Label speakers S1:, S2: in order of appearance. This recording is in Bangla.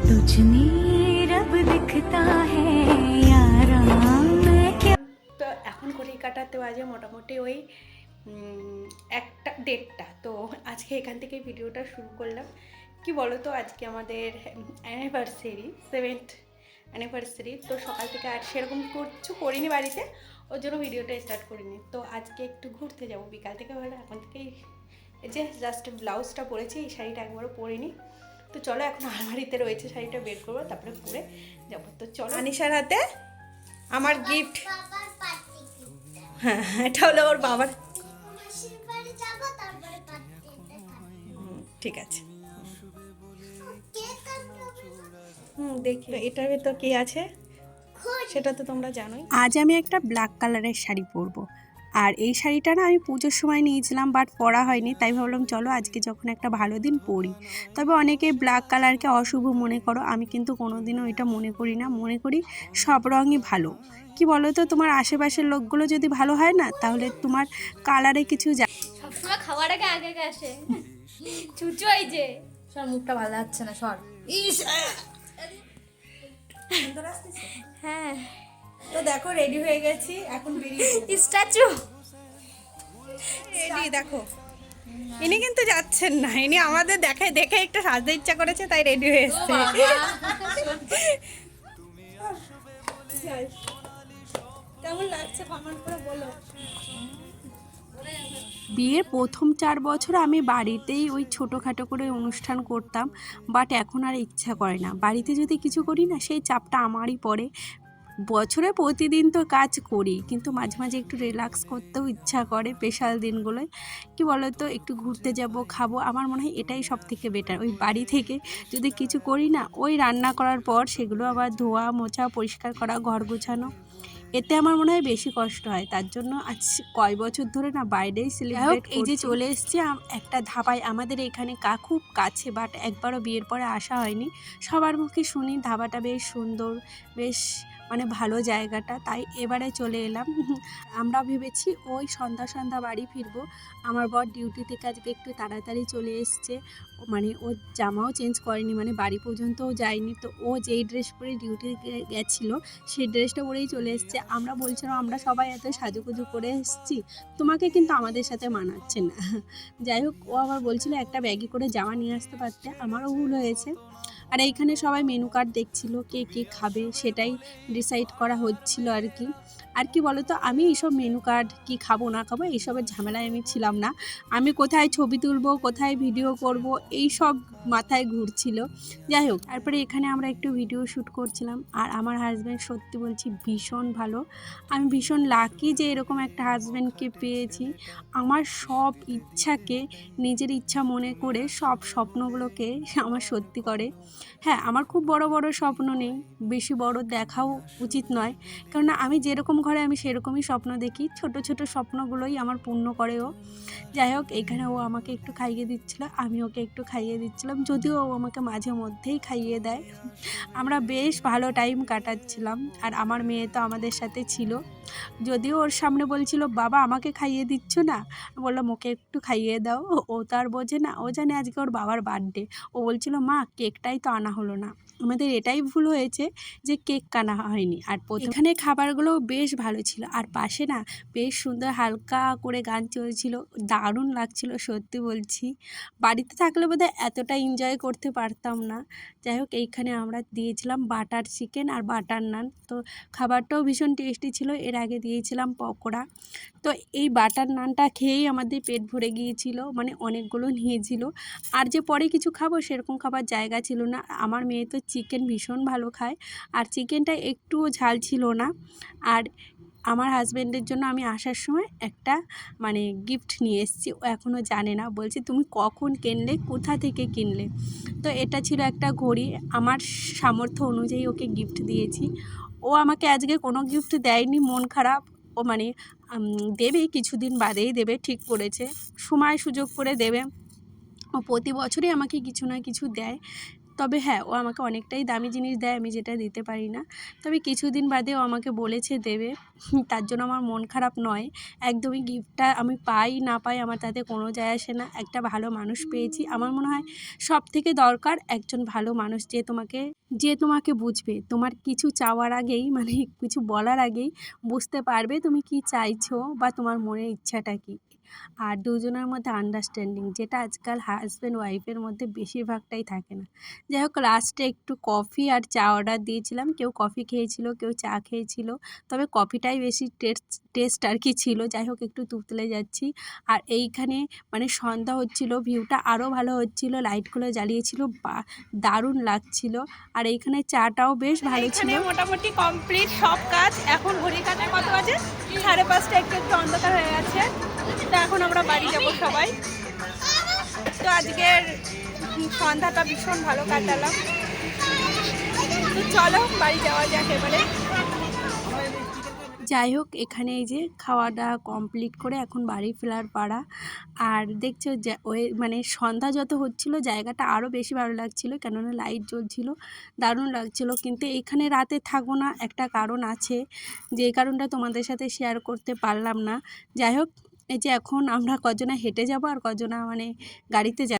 S1: तुझ में रब दिखता है यारा मैं क्या।
S2: তো এখন ঘড়ি কাটাতে বাজে মোটামুটি ওই 1টা 1:30। তো আজকে এখান থেকে ভিডিওটা শুরু করলাম। কি বলো তো, আজকে আমাদের অ্যানিভার্সারি, 7th অ্যানিভার্সারি। তো সকাল থেকে আর সেরকম কিছু করিনি বাড়িতে, ওর জন্য ভিডিওটা স্টার্ট করিনি। তো আজকে একটু ঘুরতে যাব বিকাল থেকে, ভালো এখন থেকেই এই যে জাস্ট ব্লাউজটা পরেছি, এই শাড়িটা একবারও পরিনি। তো চলো, এখন আলমারিতে রয়েছে, শাড়িটা বের করবো তারপরে পরে যাবো। তো চলো, আনিশার হাতে আমার গিফট। হ্যাঁ, এটা হলো ওর বাবার। ঠিক আছে, দেখি এটার ভেতর কি আছে সেটা তো তোমরা জানোই। আজ আমি একটা ব্ল্যাক কালারের শাড়ি পরবো, আর এই শাড়িটা না আমি পুজোর সময় নিয়েছিলাম, বাট পরা হয়নি, তাই ভাবলাম চলো আজকে যখন একটা ভালো দিন পরি। তবে অনেকে ব্ল্যাক কালারকে অশুভ মনে করো, আমি কিন্তু কোনোদিনও এটা মনে করি না। মনে করি সব রঙই ভালো। কি বলো তো, তোমার আশেপাশের লোকগুলো যদি ভালো হয় না, তাহলে তোমার কালারে কিছু
S3: সবসময় খাওয়ার আগে আগে আগে আসে চুচু। এই যে সর, মুখটা ভালো লাগছে না, সর। ইস, হ্যাঁ।
S2: তো দেখো রেডি হয়ে গেছি, এখন বেরিয়ে
S3: স্ট্যাচু
S2: রেডি। দেখো ইনি কিন্তু যাচ্ছেন না, ইনি আমাদের দেখে দেখে একটু সাজতে ইচ্ছা করেছে, তাই রেডি হয়ে এসছে। কেমন লাগছে কমেন্ট করে বলো। বিয়ের প্রথম 4 বছর আমি বাড়িতেই ওই ছোটোখাটো করে অনুষ্ঠান করতাম, বাট এখন আর ইচ্ছা করে না। বাড়িতে যদি কিছু করি না, সেই চাপটা আমারই পড়ে। বছরে প্রতিদিন তো কাজ করি, কিন্তু মাঝে মাঝে একটু রিল্যাক্স করতেও ইচ্ছা করে স্পেশাল দিনগুলোয়। কি বলো তো, একটু ঘুরতে যাব, খাবো, আমার মনে হয় এটাই সব থেকে বেটার। ওই বাড়ি থেকে যদি কিছু করি না, ওই রান্না করার পর সেগুলো আবার ধোয়া মোছা পরিষ্কার করা, ঘর গোছানো, এতে আমার মনে হয় বেশি কষ্ট হয়। তার জন্য আজ কয় বছর ধরে না বাইরেই সেলিব্রেট। এই যে চলে এসছি একটা ধাবায়, আমাদের এখানে খুব কাছে, বাট একবারও বিয়ের পরে আসা হয়নি। সবার মুখে শুনি ধাবাটা বেশ সুন্দর, বেশ মানে ভালো জায়গাটা, তাই এবারে চলে এলাম। আমরা ভেবেছি ওই সন্ধ্যা সন্ধ্যা বাড়ি ফিরবো। আমার বর ডিউটি থেকে আজকে একটু তাড়াতাড়ি চলে এসছে, মানে ও জামাও চেঞ্জ করেনি, মানে বাড়ি পর্যন্তও যায়নি। তো ও যেই ড্রেস পরে ডিউটি গেছিলো সেই ড্রেসটা পরেই চলে এসছে। আমরা বলছিলাম আমরা সবাই এত সাজুগুজু করে এসেছি, তোমাকে কিন্তু আমাদের সাথে মানাচ্ছে না। যাই হোক, ও আবার বলছিল একটা ব্যাগে করে জামা নিয়ে আসতে পারতে, আমারও ভুল হয়েছে। আর এইখানে সবাই মেনু কার্ড দেখছিল, কে কে খাবে সেটাই ডিসাইড করা হচ্ছিল আর কি। আর কি বলো তো, আমি এইসব মেনু কার্ড কি খাবো না খাবো এইসবের ঝামেলায় আমি ছিলাম না। আমি কোথায় ছবি তুলবো, কোথায় ভিডিও করব, এই সব মাথায় ঘুরছিল। যাই হোক, তারপরে এখানে আমরা একটু ভিডিও শ্যুট করছিলাম। আর আমার হাজব্যান্ড সত্যি বলছি ভীষণ ভালো। আমি ভীষণ লাকি যে এরকম একটা হাজব্যান্ডকে পেয়েছি। আমার সব ইচ্ছাকে নিজের ইচ্ছা মনে করে সব স্বপ্নগুলোকে আমার সত্যি করে। হ্যাঁ, আমার খুব বড় বড় স্বপ্ন নেই, বেশি বড় দেখাও উচিত নয়, কেননা আমি যেরকম ঘরে আমি সেরকমই স্বপ্ন দেখি। ছোট ছোট স্বপ্নগুলোই আমার পূর্ণ করে ও। যাই হোক, এখানে ও আমাকে একটু খাইয়ে দিচ্ছিল, আমি ওকে একটু খাইয়ে দিচ্ছিলাম, যদিও ও আমাকে মাঝে মধ্যেই খাইয়ে দেয়। আমরা বেশ ভালো টাইম কাটাচ্ছিলাম। আর আমার মেয়ে তো আমাদের সাথে ছিল, যদিও ওর সামনে বলছিল বাবা আমাকে খাইয়ে দিচ্ছ না, বললাম ওকে একটু খাইয়ে দাও। ও তো আর বোঝে না, ও জানে আজকে ওর বাবার বার্থডে। ও বলছিল মা কেকটাই তো আনা হলো না। আমাদের এটাই ভুল হয়েছে যে কেক কানা হয়নি। আর এখানে খাবারগুলো বেশ ভালো ছিল, আর পাশে না বেশ সুন্দর হালকা করে গান চলছিল, দারুণ লাগছিল সত্যি বলছি। বাড়িতে থাকলে বোধহয় এতটা এনজয় করতে পারতাম না। যাই হোক, এইখানে আমরা দিয়েছিলাম বাটার চিকেন আর বাটার নান। তো খাবারটাও ভীষণ টেস্টি ছিল। এর আগে দিয়েছিলাম পকোড়া। তো এই বাটার নানটা খেয়েই আমাদের পেট ভরে গিয়েছিল, মানে অনেকগুলো নিয়েছিল। আর যে পরে কিছু খাবো সেরকম খাবার জায়গা ছিল না। আমার মেয়ে তো চিকেন ভীষণ ভালো খায়, আর চিকেনটা একটুও ঝাল ছিল না। আর আমার হাজব্যান্ডের জন্য আমি আসার সময় একটা মানে গিফট নিয়ে এসেছি, ও এখনও জানে না। বলছে তুমি কখন কিনলে, কোথা থেকে কিনলে? তো এটা ছিল একটা ঘড়ি, আমার সামর্থ্য অনুযায়ী ওকে গিফট দিয়েছি। ও আমাকে আজকে কোনো গিফট দেয়নি, মন খারাপ। ও মানে দেবে, কিছুদিন বাদেই দেবে, ঠিক করেছে, সময় সুযোগ করে দেবে। ও প্রতি বছরই আমাকে কিছু না কিছু দেয়। তবে হ্যাঁ, ও আমাকে অনেকটাই দামি জিনিস দেয়, আমি যেটা দিতে পারি না। তবে কিছুদিন বাদে ও আমাকে বলেছে দেবে, তার জন্য আমার মন খারাপ নয়। একদমই গিফটটা আমি পাই না পাই আমার তাতে কোনো যায় আসে না। একটা ভালো মানুষ পেয়েছি। আমার মনে হয় সবথেকে দরকার একজন ভালো মানুষ, যে তোমাকে বুঝবে। তোমার কিছু চাওয়ার আগেই মানে কিছু বলার আগেই বুঝতে পারবে তুমি কি চাইছো বা তোমার মনের ইচ্ছাটা কী। আর দুজনের মধ্যে আন্ডারস্ট্যান্ডিং, যেটা আজকাল হাজব্যান্ড ওয়াইফের মধ্যে বেশিরভাগটাই থাকে না। যাই হোক, লাস্টে একটু কফি আর চা অর্ডার দিয়েছিলাম। কেউ কফি খেয়েছিল, কেউ চা খেয়েছিল। তবে কফিটাই বেশি টেস্ট আর কি ছিল। যাই হোক, একটু তুতলে যাচ্ছি। আর এইখানে মানে সন্ধ্যা হচ্ছিল, ভিউটা আরও ভালো হচ্ছিল, লাইটগুলো জ্বালিয়েছিল, বা দারুণ লাগছিল। আর এইখানে চাটাও বেশ ভালো ছিল। মোটামুটি কমপ্লিট সব কাজ। এখন ঘড়ির কাছে কত বাজে? 5:30, একটু একটু অন্ধকার হয়ে গেছে। তো এখন আমরা বাড়ি যাব সবাই। তো আজকের সন্ধ্যাটা ভীষণ ভালো কাটালাম। তো চলো বাড়ি যাওয়া যাক এবারে। যাই হোক, এখানে এই যে খাওয়া দাওয়া কমপ্লিট করে এখন বাড়ি ফেরার পাড়া। আর দেখছো যে ওই মানে সন্ধ্যা যত হচ্ছিল জায়গাটা আরও বেশি ভালো লাগছিল, কেননা লাইট জ্বলছিল, দারুণ লাগছিল। কিন্তু এখানে রাতে থাকবো না, একটা কারণ আছে, যে কারণটা তোমাদের সাথে শেয়ার করতে পারলাম না। যাই হোক, এই যে এখন আমরা কজনা হেঁটে যাব আর কজনা মানে গাড়িতে যাব।